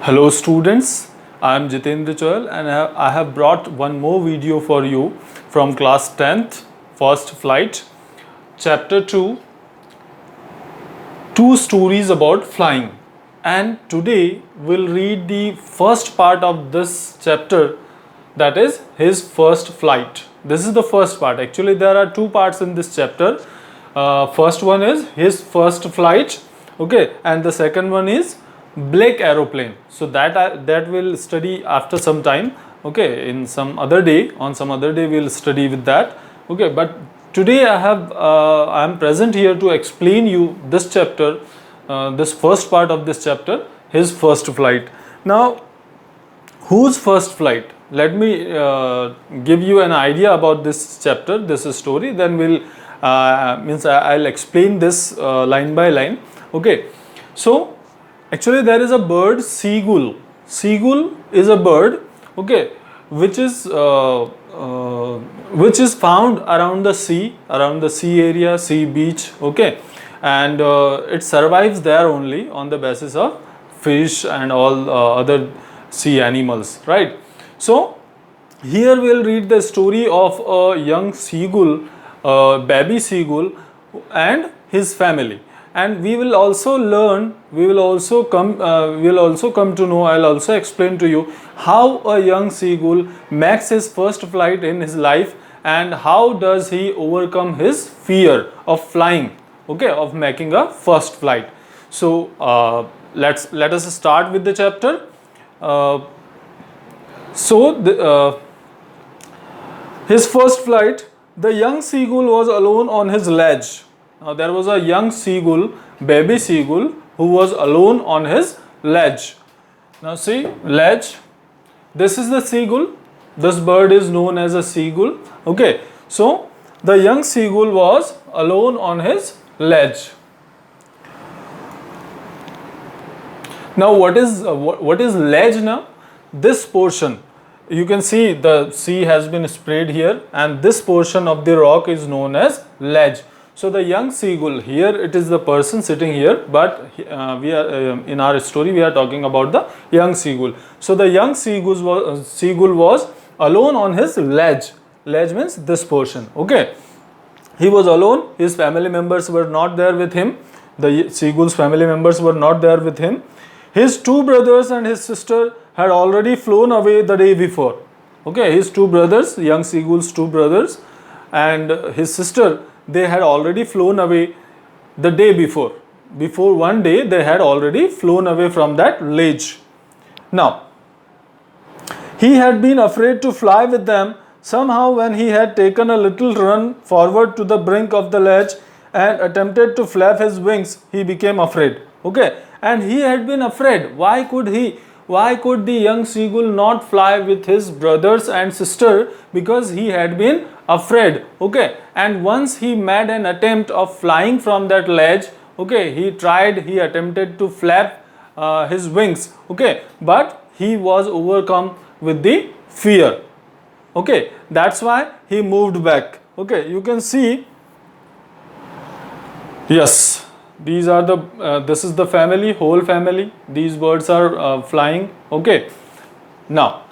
Hello students, I am Jitendra Choyal and I have brought one more video for you from class 10th, first flight, chapter 2, two stories about flying. And today we'll read the first part of this chapter, that is his first flight. This is the first part. Actually there are two parts in this chapter. First one is his first flight, okay, and the second one is black aeroplane. So that will study after some time, okay, in some other day, on some other day we'll study with that, okay. But today I am present here to explain you this chapter, this first part of this chapter, his first flight. Now whose first flight? Let me give you an idea about this chapter, this story, then we'll I'll explain this line by line, okay. So actually there is a bird, seagull. Seagull is a bird, okay, which is found around the sea area, sea beach, okay, and it survives there only on the basis of fish and all other sea animals, right? So here we'll read the story of a young seagull, baby seagull, and his family. And we will also learn, we'll also come to know, I'll also explain to you how a young seagull makes his first flight in his life and how does he overcome his fear of flying, okay, of making a first flight. So let us start with the chapter. His first flight, the young seagull was alone on his ledge. Now there was a young seagull, baby seagull, who was alone on his ledge. Now see, ledge, this is the seagull, this bird is known as a seagull, okay. So the young seagull was alone on his ledge. Now what is ledge now? This portion, you can see the sea has been sprayed here and this portion of the rock is known as ledge. So the young seagull, here it is the person sitting here, but we are in our story we are talking about the young seagull. So the young seagull was alone on his ledge. Ledge means this portion, okay. He was alone, his family members were not there with him. The seagull's family members were not there with him. His two brothers and his sister had already flown away the day before, okay. His two brothers, young seagull's two brothers and his sister, they had already flown away the day before. Before one day they had already flown away from that ledge. Now he had been afraid to fly with them. Somehow when he had taken a little run forward to the brink of the ledge and attempted to flap his wings, he became afraid, okay. And he had been afraid. Why could the young seagull not fly with his brothers and sister? Because he had been afraid, okay. And once he made an attempt of flying from that ledge, okay, he attempted to flap his wings, okay, but he was overcome with the fear, okay. That's why he moved back, okay. You can see, yes, these are the this is the family, whole family. These birds are flying, okay. Now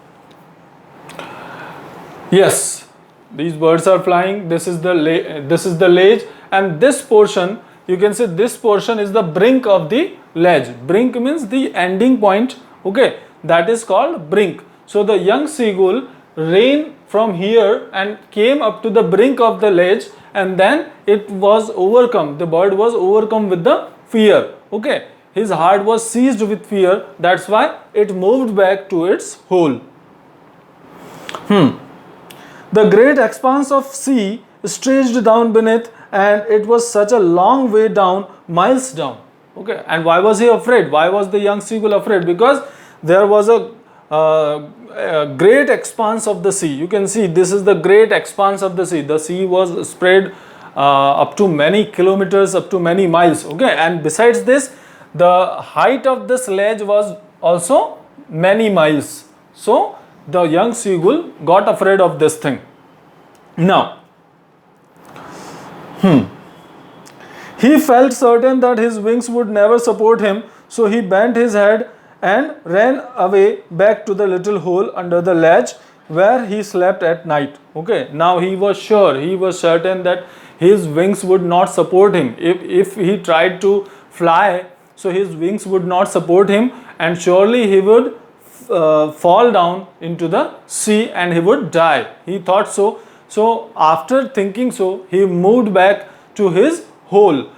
yes, these birds are flying. This is the ledge, and this portion, you can say this portion is the brink of the ledge. Brink means the ending point, okay, that is called brink. So the young seagull ran from here and came up to the brink of the ledge, and then it was overcome, the bird was overcome with the fear, okay. His heart was seized with fear, that's why it moved back to its hole. The great expanse of sea stretched down beneath, and it was such a long way down, miles down, okay. And why was he afraid? Why was the young seagull afraid? Because there was a great expanse of the sea. You can see this is the great expanse of the sea. The sea was spread up to many kilometers, up to many miles, okay. And besides this, the height of this ledge was also many miles. So the young seagull got afraid of this thing. Now he felt certain that his wings would never support him, so he bent his head and ran away back to the little hole under the ledge where he slept at night. Okay, now he was sure, he was certain that his wings would not support him. If he tried to fly, so his wings would not support him, and surely he would fall down into the sea and he would die. He thought so. So after thinking so, he moved back to his hole.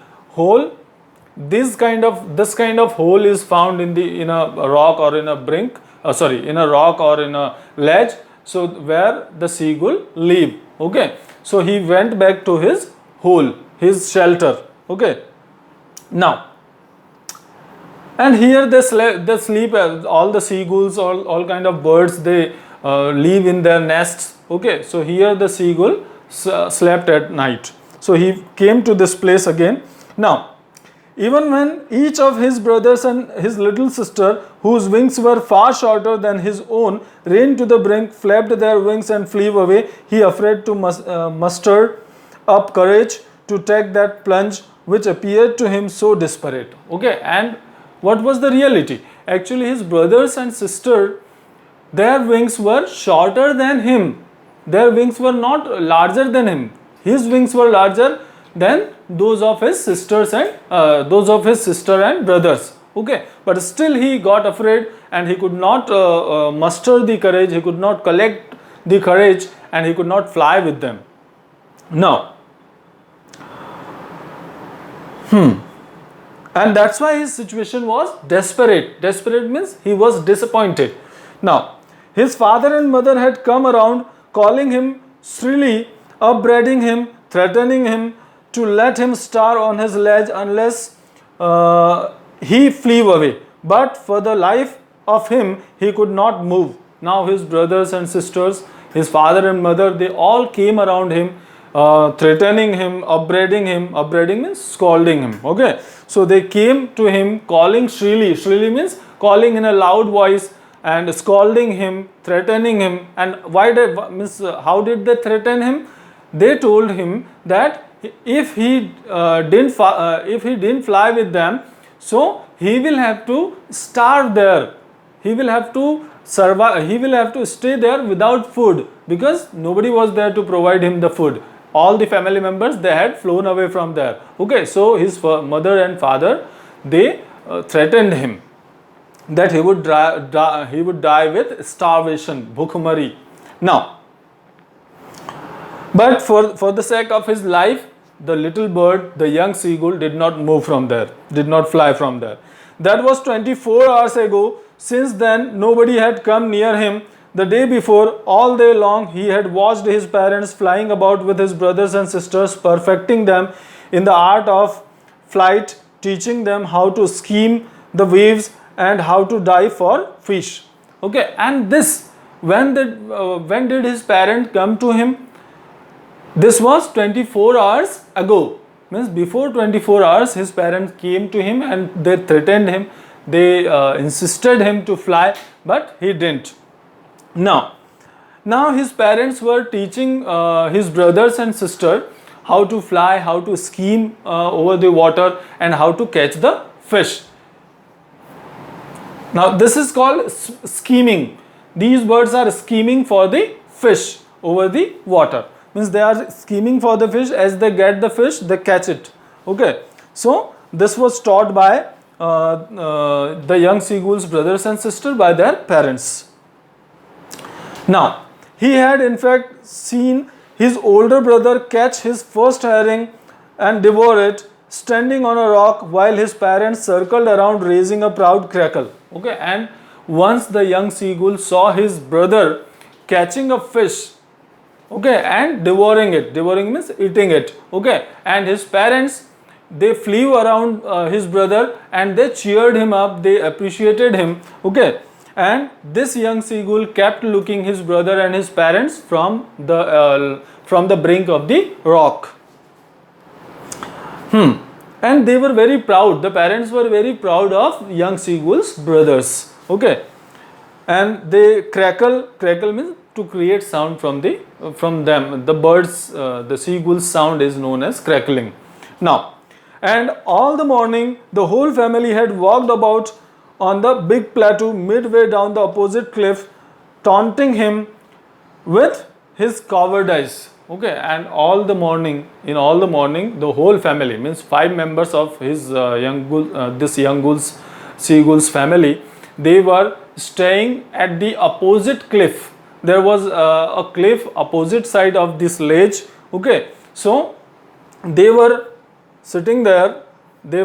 This kind of hole is found in a rock or in a brink, in a rock or in a ledge, so where the seagull live. Okay, so he went back to his hole, his shelter. Okay, now, and here they sleep, all the seagulls, all kind of birds, they live in their nests. Okay, so here the seagull slept at night. So he came to this place again. Now, even when each of his brothers and his little sister, whose wings were far shorter than his own, ran to the brink, flapped their wings and flew away, he afraid to muster up courage to take that plunge which appeared to him so desperate. Okay, and what was the reality? Actually, his brothers and sister, their wings were shorter than him. Their wings were not larger than him. His wings were larger than those of his sisters and sister and brothers. Okay, but still he got afraid and he could not muster the courage. He could not collect the courage and he could not fly with them. Now, and that's why his situation was desperate. Desperate means he was disappointed. Now, his father and mother had come around, calling him shrilly, upbraiding him, threatening him to let him starve on his ledge unless he flew away. But for the life of him, he could not move. Now his brothers and sisters, his father and mother, they all came around him, threatening him, upbraiding him. Upbraiding means scolding him. Okay, so they came to him calling shrilly. Shrilly means calling in a loud voice and scolding him, threatening him. And how did they threaten him? They told him that if he didn't fly with them, so he will have to starve there. He will have to survive. He will have to stay there without food because nobody was there to provide him the food. All the family members, they had flown away from there. Okay, so his mother and father, they threatened him that he would die with starvation, bhukmari. Now, but for the sake of his life, the little bird, the young seagull, did not move from there, did not fly from there. That was 24 hours ago. Since then, nobody had come near him. The day before, all day long, he had watched his parents flying about with his brothers and sisters, perfecting them in the art of flight, teaching them how to skim the waves and how to dive for fish. Okay, and this, when did his parent come to him? This was 24 hours ago. Means before 24 hours, his parents came to him and they threatened him. They insisted him to fly, but he didn't. Now his parents were teaching his brothers and sister how to fly, how to skim over the water and how to catch the fish. Now this is called skimming. These birds are skimming for the fish over the water. Means they are skimming for the fish. As they get the fish, they catch it. Okay, so this was taught by the young seagull's brothers and sisters by their parents. Now, he had in fact seen his older brother catch his first herring and devour it, standing on a rock while his parents circled around raising a proud crackle. Okay, and once the young seagull saw his brother catching a fish, okay, and devouring it. Devouring means eating it. Okay, and his parents, they flew around his brother and they cheered him up. They appreciated him. Okay, and this young seagull kept looking his brother and his parents from the brink of the rock. And they were very proud. The parents were very proud of young seagull's brothers. Okay, and they crackle. Crackle means to create sound from them. The birds, the seagull's sound is known as crackling. Now, and all the morning the whole family had walked about on the big plateau midway down the opposite cliff, taunting him with his cowardice. Okay, and in all the morning, the whole family, means 5 members of his this young seagull's family, they were staying at the opposite cliff. There was a cliff opposite side of this ledge. Okay, so they were sitting there. They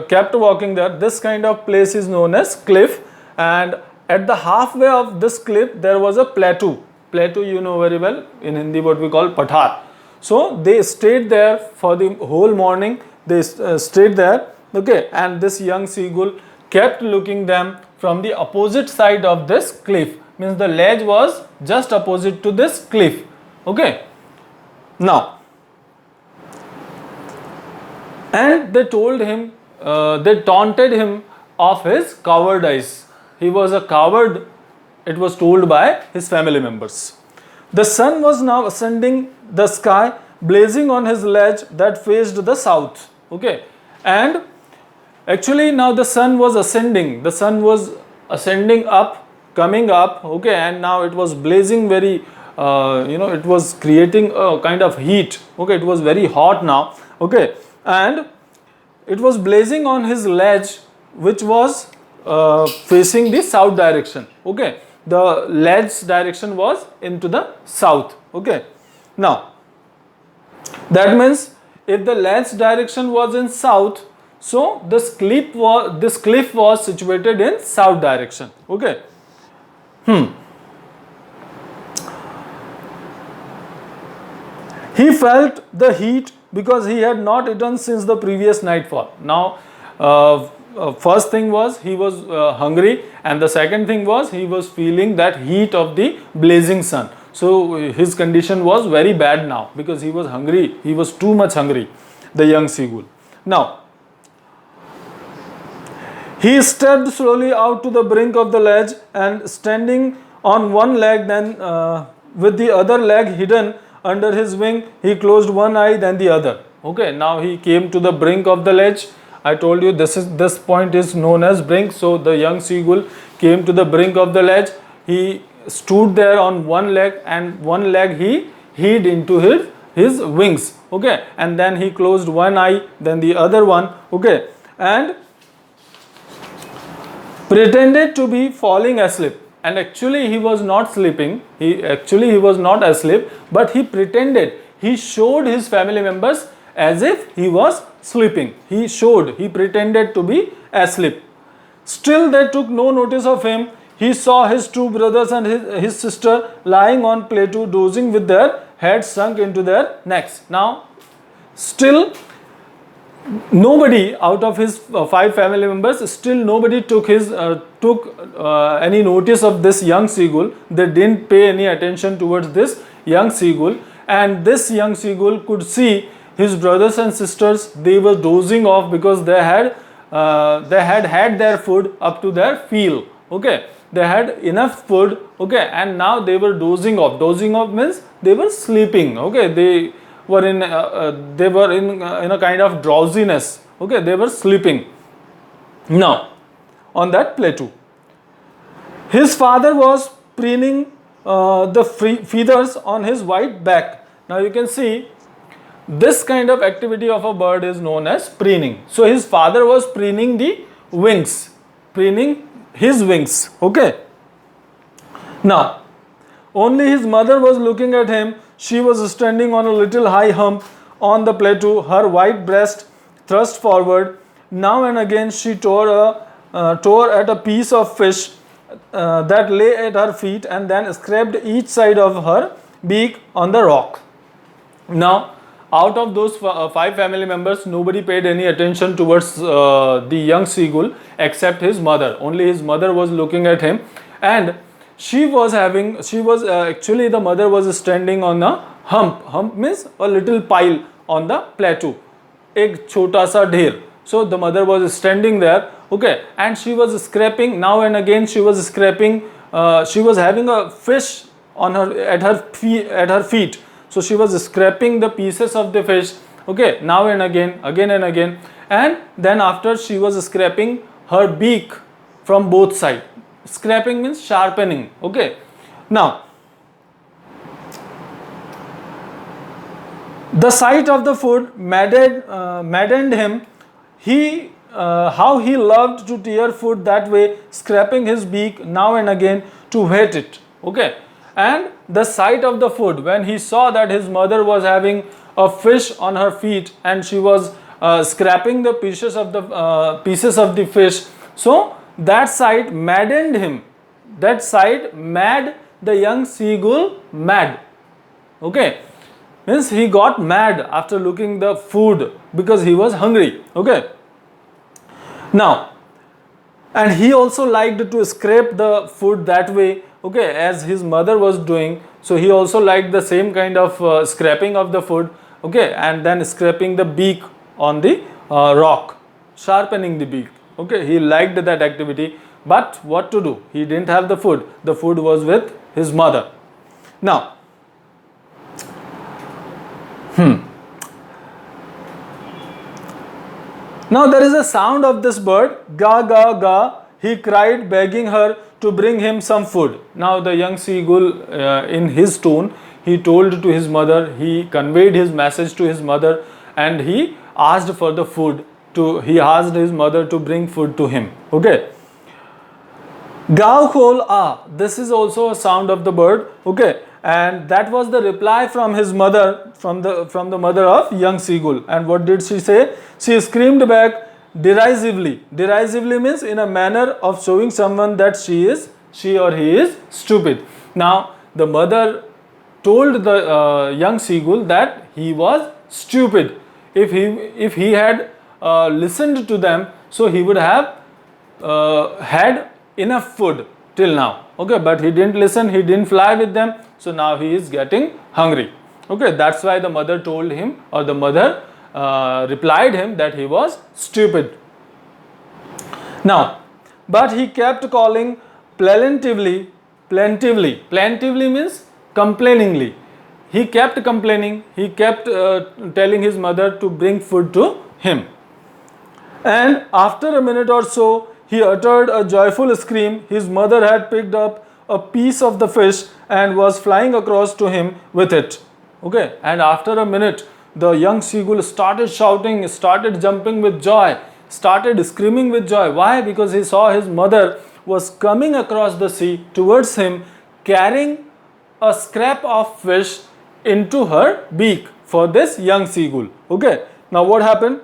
kept walking there. This kind of place is known as cliff, and at the halfway of this cliff there was a plateau. Plateau, you know very well, in Hindi what we call pathar. So they stayed there for the whole morning. They stayed there. Okay, and this young seagull kept looking them from the opposite side of this cliff. Means the ledge was just opposite to this cliff. Okay, now, and they told him, they taunted him of his cowardice. He was a coward, it was told by his family members. The sun was now ascending the sky, blazing on his ledge that faced the south. Okay, and actually now the sun was ascending. The sun was ascending up, coming up. Okay, and now it was blazing very, it was creating a kind of heat. Okay, it was very hot now. Okay, and it was blazing on his ledge, which was facing the south direction. Okay, the ledge direction was into the south. Okay, now that means if the ledge direction was in south, so this cliff was situated in south direction. Okay. He felt the heat because he had not eaten since the previous nightfall. Now, first thing was he was hungry, and the second thing was he was feeling that heat of the blazing sun. So his condition was very bad now because he was hungry. He was too much hungry, the young seagull. Now, he stepped slowly out to the brink of the ledge, and standing on one leg, then with the other leg hidden under his wing, he closed one eye, then the other. Okay, now he came to the brink of the ledge. I told you this point is known as brink. So the young seagull came to the brink of the ledge. He stood there on one leg, and one leg he hid into his wings. Okay, and then he closed one eye, then the other one. Okay, and pretended to be falling asleep. And actually he was not sleeping. He was not asleep, but he pretended. He showed his family members as if he was sleeping. He pretended to be asleep. Still they took no notice of him. He saw his two brothers and his sister lying on plateau, dozing with their heads sunk into their necks. Now, still nobody out of his 5 family members, still nobody took any notice of this young seagull. They didn't pay any attention towards this young seagull, and this young seagull could see his brothers and sisters. They were dozing off because they had their food up to their fill. Okay, they had enough food. Okay, and now they were dozing off. Dozing off means they were sleeping. Okay, they were in a kind of drowsiness. Okay, they were sleeping. Now, on that plateau, his father was preening the feathers on his white back. Now you can see this kind of activity of a bird is known as preening. So his father was preening the wings, preening his wings. Okay. Now, only his mother was looking at him. She was standing on a little high hump on the plateau, her white breast thrust forward. Now and again she tore at a piece of fish that lay at her feet, and then scraped each side of her beak on the rock. Now, out of those 5 family members, nobody paid any attention towards the young seagull except his mother. Only his mother was looking at him, and actually the mother was standing on a hump. Hump means a little pile on the plateau, ek chota sa dher. So the mother was standing there. Okay, and she was scraping. Now and again she was scraping. She was having a fish on at her feet. So she was scraping the pieces of the fish. Okay, now and again, and then after she was scraping her beak from both sides. Scraping means sharpening. Okay. Now, the sight of the food maddened him. How he loved to tear food that way, scraping his beak now and again to whet it. Okay. And the sight of the food, when he saw that his mother was having a fish on her feet and she was scraping the pieces of the fish, so that sight maddened him. That sight made the young seagull mad. Okay. Means he got mad after looking the food because he was hungry. Okay. Now, and he also liked to scrape the food that way, okay, as his mother was doing. So he also liked the same kind of scraping of the food, okay, and then scraping the beak on the rock, sharpening the beak. Okay, he liked that activity, but what to do? He didn't have the food. The food was with his mother. Now, now there is a sound of this bird, ga ga ga. He cried, begging her to bring him some food. Now the young seagull, in his tone, he told to his mother, he conveyed his message to his mother, and he asked for the food. He asked his mother to bring food to him. Okay. Gav khol a. This is also a sound of the bird. Okay. And that was the reply from his mother, from the mother of young seagull. And what did she say? She screamed back derisively. Derisively means in a manner of showing someone that she or he is stupid. Now the mother told the young seagull that he was stupid. If he had listened to them, so he would have had enough food till now. Okay, but he didn't listen, he didn't fly with them, so now he is getting hungry. Okay, that's why the mother told him, or the mother replied him that he was stupid. Now, but he kept calling plaintively means complainingly. He kept complaining, he kept telling his mother to bring food to him. And after a minute or so, he uttered a joyful scream. His mother had picked up a piece of the fish and was flying across to him with it. Okay, and after a minute, the young seagull started shouting, started jumping with joy, started screaming with joy. Why? Because he saw his mother was coming across the sea towards him, carrying a scrap of fish into her beak for this young seagull. Okay, now what happened?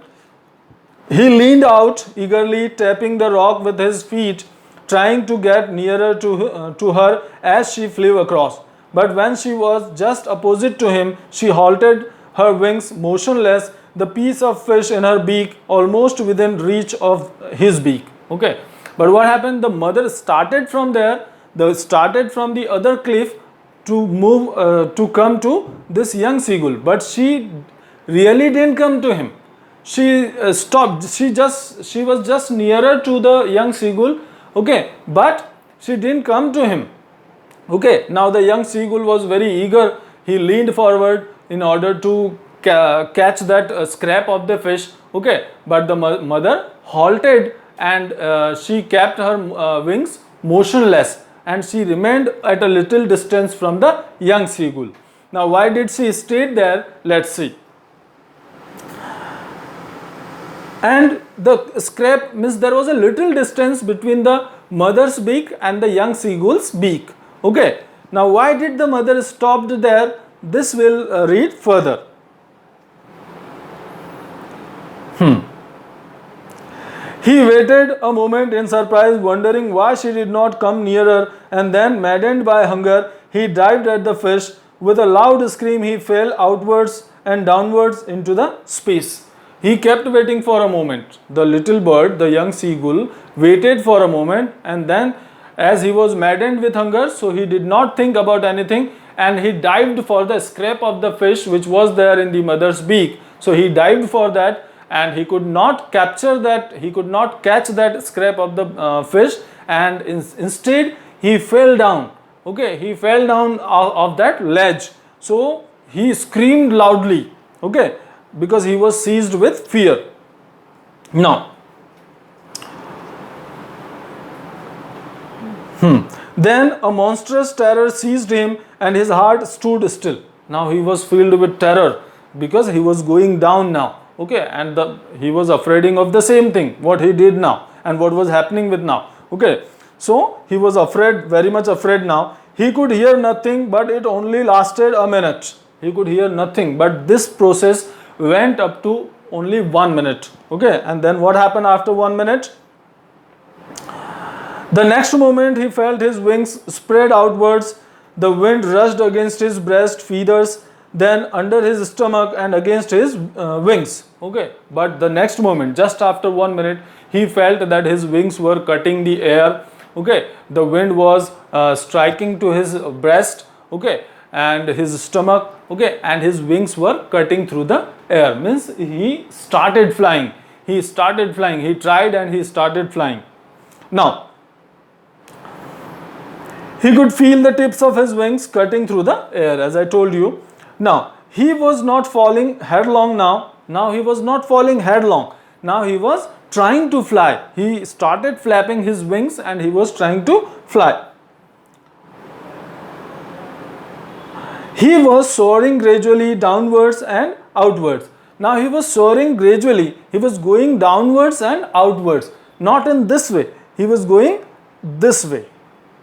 He leaned out eagerly, tapping the rock with his feet, trying to get nearer to her as she flew across. But when she was just opposite to him, she halted, her wings motionless, the piece of fish in her beak almost within reach of his beak. Okay, but what happened? The mother started from there, started from the other cliff to move to come to this young seagull, but she really didn't come to him. She stopped. She was just nearer to the young seagull. Okay, but she didn't come to him. Okay, now the young seagull was very eager. He leaned forward in order to catch that scrap of the fish. Okay, but the mother halted, and she kept her wings motionless, and she remained at a little distance from the young seagull. Now why did she stay there? Let's see. And the scrap means there was a little distance between the mother's beak and the young seagull's beak. Okay, now why did the mother stop there? This will read further. He waited a moment in surprise, wondering why she did not come nearer, and then, maddened by hunger, he dived at the fish. With a loud scream, he fell outwards and downwards into the space. He kept waiting for a moment. The little bird, the young seagull, waited for a moment, and then, as he was maddened with hunger, so he did not think about anything, and he dived for the scrap of the fish which was there in the mother's beak. So he dived for that, and he could not capture that, he could not catch that scrap of the fish, and instead he fell down. Okay, he fell down of that ledge. So he screamed loudly. Okay, because he was seized with fear. Now, Then a monstrous terror seized him and his heart stood still. Now he was filled with terror because he was going down now. Okay, and he was afraid of the same thing what he did now and what was happening with now. Okay, so he was afraid, very much afraid now. He could hear nothing, but it only lasted a minute. He could hear nothing, but this process went up to only 1 minute. Okay, and then what happened after 1 minute? The next moment he felt his wings spread outwards. The wind rushed against his breast feathers, then under his stomach and against his wings. Okay, but the next moment, just after 1 minute, he felt that his wings were cutting the air. Okay, the wind was striking to his breast. Okay, and his stomach. Okay, and his wings were cutting through the air. Means he started flying. He started flying. He tried and he started flying. Now, he could feel the tips of his wings cutting through the air, as I told you. Now, he was not falling headlong now. Now, he was not falling headlong. Now, he was trying to fly. He started flapping his wings and he was trying to fly. He was soaring gradually downwards and outwards. Now, he was soaring gradually. He was going downwards and outwards. Not in this way. He was going this way.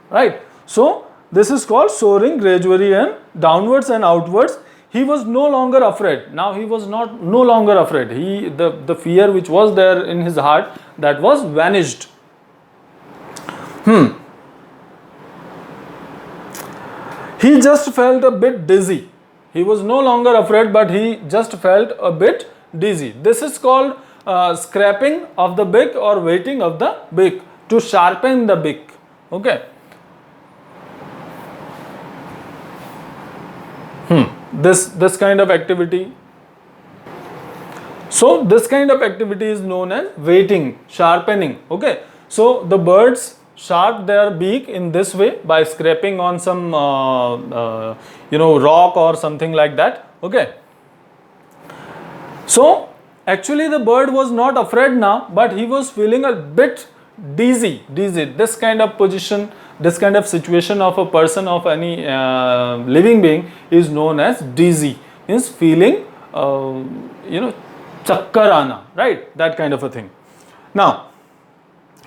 Right? So, this is called soaring gradually and downwards and outwards. He was no longer afraid. Now he was no longer afraid. The fear which was there in his heart, that was vanished. He just felt a bit dizzy. He was no longer afraid, but he just felt a bit dizzy. This is called scraping of the beak or weighting of the beak, to sharpen the beak. Okay. This kind of activity. So this kind of activity is known as weighting, sharpening. Okay. So the birds sharp their beak in this way by scraping on some rock or something like that. Okay. So actually the bird was not afraid now, but he was feeling a bit dizzy. This kind of position, this kind of situation of a person, of any living being, is known as dizzy. Means feeling chakkar aana, right? That kind of a thing. Now,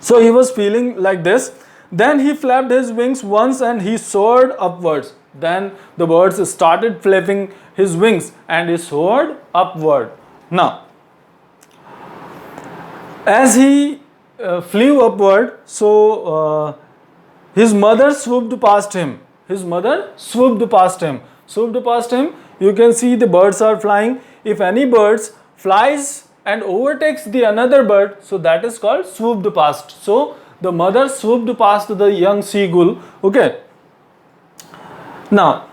so he was feeling like this. Then he flapped his wings once and he soared upwards. Then the birds started flapping his wings and he soared upward. Now, as he flew upward, so his mother swooped past him. His mother swooped past him. Swooped past him. You can see the birds are flying. If any birds flies and overtakes the another bird, so that is called swooped past. So the mother swooped past the young seagull. Okay. Now,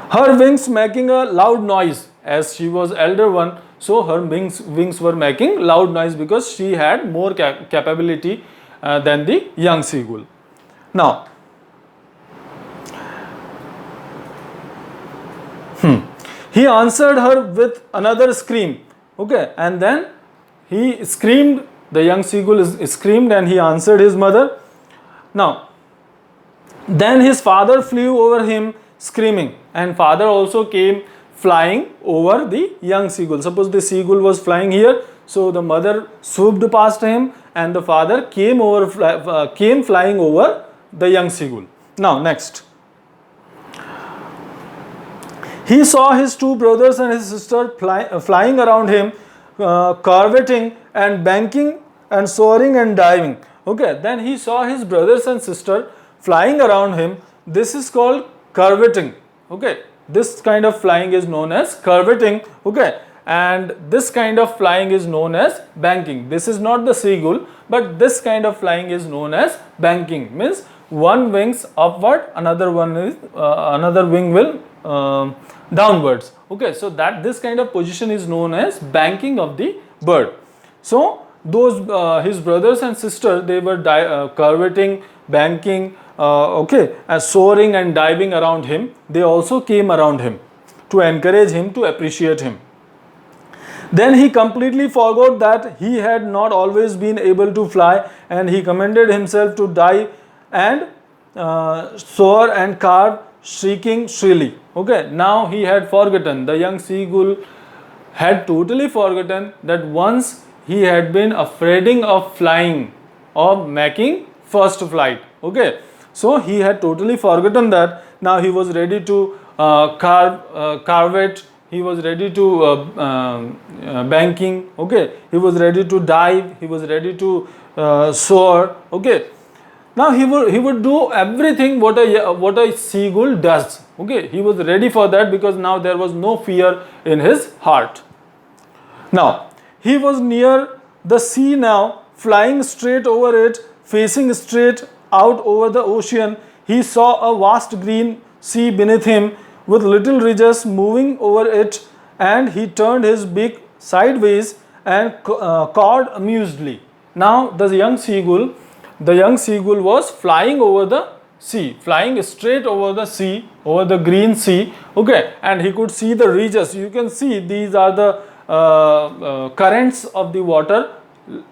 her wings making a loud noise, as she was elder one. So her wings were making loud noise because she had more capability than the young seagull. Now, he answered her with another scream. Okay, and then he screamed. The young seagull screamed and he answered his mother. Now, then his father flew over him screaming, and father also came flying over the young seagull. Suppose the seagull was flying here, so the mother swooped past him and the father came flying over the young seagull. Now next, he saw his two brothers and his sister flying around him, curveting and banking and soaring and diving. Okay, then he saw his brothers and sister flying around him. This is called curveting. Okay, this kind of flying is known as curveting. Okay, and this kind of flying is known as banking. This is not the seagull, but this kind of flying is known as banking. Means one wings upward, another wing will downwards. Okay, so that this kind of position is known as banking of the bird. So those his brothers and sister, they were curveting, banking, soaring and diving around him. They also came around him to encourage him, to appreciate him. Then he completely forgot that he had not always been able to fly, and he commended himself to die and soar and carve, shrieking shrilly. Okay, now he had forgotten, the young seagull had totally forgotten that once he had been afraid of flying, of making first flight. Okay, so he had totally forgotten that. Now he was ready to carve it. He was ready to banking. Okay, he was ready to dive. He was ready to soar. Okay, now he would do everything what a seagull does. Okay, he was ready for that because now there was no fear in his heart. Now he was near the sea now, flying straight over it, facing straight out over the ocean. He saw a vast green sea beneath him with little ridges moving over it, and he turned his beak sideways and cawed amusedly. Now the young seagull was flying over the sea, flying straight over the sea, over the green sea. Okay, and he could see the ridges. You can see these are the currents of the water,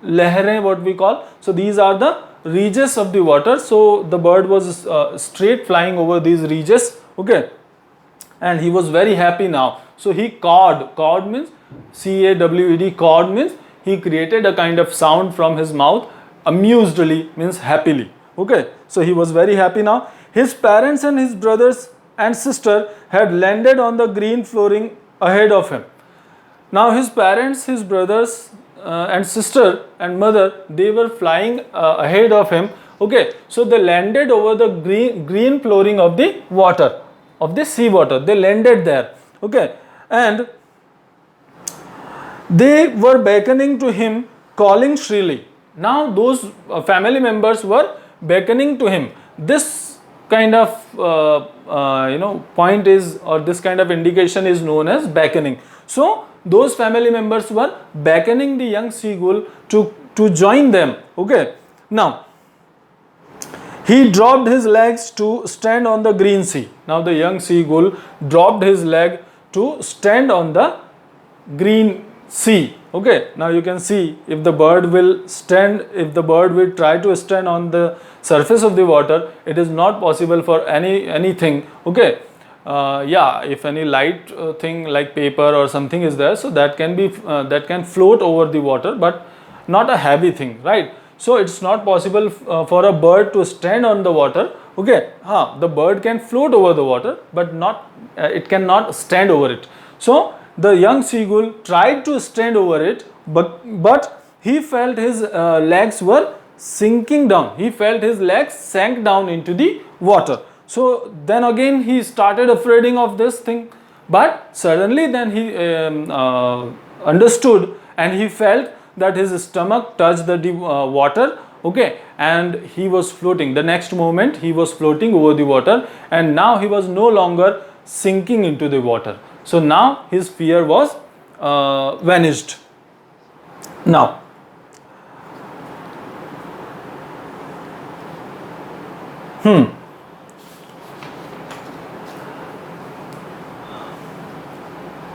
lehre what we call. So these are the ridges of the water. So the bird was straight flying over these ridges. Okay, and he was very happy now. So he cawed means C-A-W-E-D, cawed means he created a kind of sound from his mouth. Amusedly means happily. Okay, so he was very happy now. His parents and his brothers and sister had landed on the green flooring ahead of him. Now his parents, his brothers and sister and mother, they were flying ahead of him. Okay, so they landed over the green flooring of the water, of the sea water. They landed there. Okay, and they were beckoning to him, calling shrilly. Now those family members were beckoning to him. This kind of point is, or this kind of indication is known as beckoning. So those family members were beckoning the young seagull to join them. Okay, now he dropped his legs to stand on the green sea. Now the young seagull dropped his leg to stand on the green sea. Okay, now you can see if the bird will try to stand on the surface of the water, it is not possible for anything. Okay, if any light thing like paper or something is there, so that can float over the water, but not a heavy thing, right? So it's not possible for a bird to stand on the water. Okay, the bird can float over the water, but it cannot stand over it. So the young seagull tried to stand over it, but he felt his legs were sinking down. He felt his legs sank down into the water. So then again he started afraid of this thing, but suddenly then he understood, and he felt that his stomach touched the water. Okay, and he was floating. The next moment he was floating over the water, and now he was no longer sinking into the water. So now his fear was vanished. Now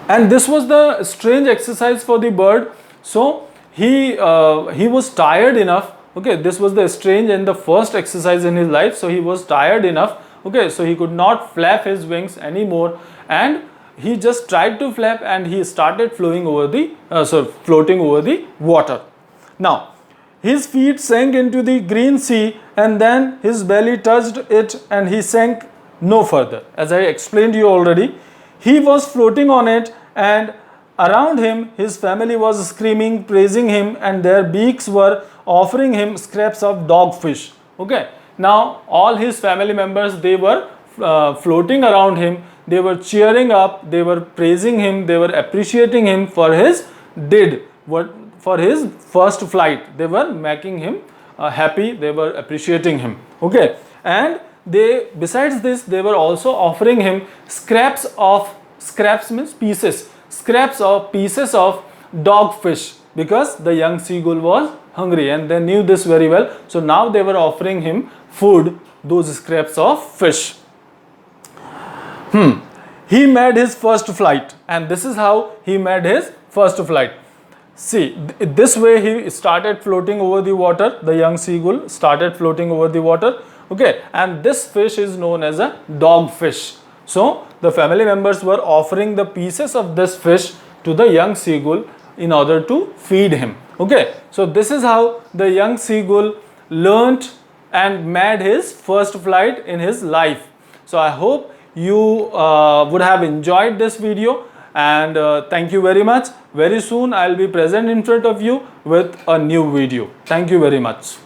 and this was the strange exercise for the bird. So he was tired enough. Okay, this was the strange and the first exercise in his life. So he was tired enough. Okay, so he could not flap his wings anymore, and he just tried to flap, and he started floating over the water. Now his feet sank into the green sea, and then his belly touched it, and he sank no further. As I explained to you already, he was floating on it, and around him his family was screaming, praising him, and their beaks were offering him scraps of dogfish. Okay, now all his family members, they were floating around him. They were cheering up, they were praising him, they were appreciating him for his first flight. They were making him happy, they were appreciating him. Okay, and besides this, they were also offering him scraps means pieces of dogfish, because the young seagull was hungry, and they knew this very well. So now they were offering him food, those scraps of fish. He made his first flight, and this is how he made his first flight. See, this way he started floating over the water. The young seagull started floating over the water. Okay, and this fish is known as a dogfish. So the family members were offering the pieces of this fish to the young seagull in order to feed him. Okay, so this is how the young seagull learnt and made his first flight in his life. So I hope you would have enjoyed this video, and thank you very much. Very soon I'll be present in front of you with a new video. Thank you very much.